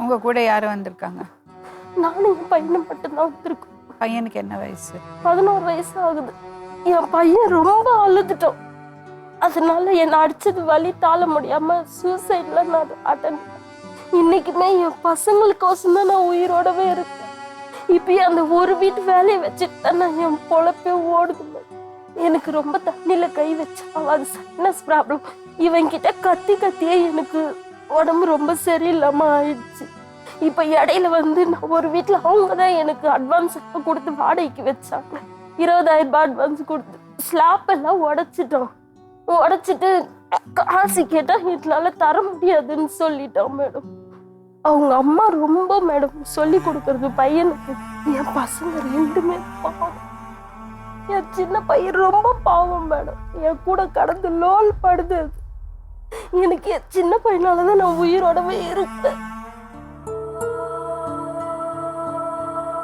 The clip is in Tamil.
உங்க கூட யாரு வந்திருக்காங்க? நானும் என் பையனை மட்டும்தான் வந்திருக்கோம். பையனுக்கு என்ன வயசு? 11 வயசு ஆகுது. என் பையன் ரொம்ப அழுதுட்டோம். அதனால என்னை அடிச்சது வலி தாழ முடியாம சூசைட்ல நான் அட்டன். இன்னைக்குமே என் பசங்களுக்கோசம் தான் நான் உயிரோடவே இருக்கேன். இப்பயே அந்த ஒரு வீட்டு வேலையை வச்சுட்டு தான் நான் என் பொழப்பே ஓடுது. எனக்கு ரொம்ப தண்ணியில கை வச்சாலும் அது சைனஸ் ப்ராப்ளம். இவங்கிட்ட கத்தி கத்தியே எனக்கு உடம்பு ரொம்ப சரியில்லாம ஆயிடுச்சு. இப்ப இடையில நான் ஒரு வீட்டுல அவங்க தான் எனக்கு அட்வான்ஸ் கொடுத்து வாடகைக்கு வச்சாங்க. 20,000 ரூபாய் அட்வான்ஸ் கொடுத்து ஸ்லாப் எல்லாம் உடைச்சிட்டு காசு கேட்டா என்னால தர முடியாதுன்னு சொல்லிட்டோம் மேடம். அவங்க அம்மா ரொம்ப மேடம் சொல்லி கொடுக்கறது பையனுக்கு. என் பசங்க 2மே பாவம். என் சின்ன பையன் ரொம்ப பாவம் மேடம். என் கூட கடந்து லோல் படுது. எனக்கு என் சின்ன பையனாலதான் நான் உயிரோடவே இருப்பேன்.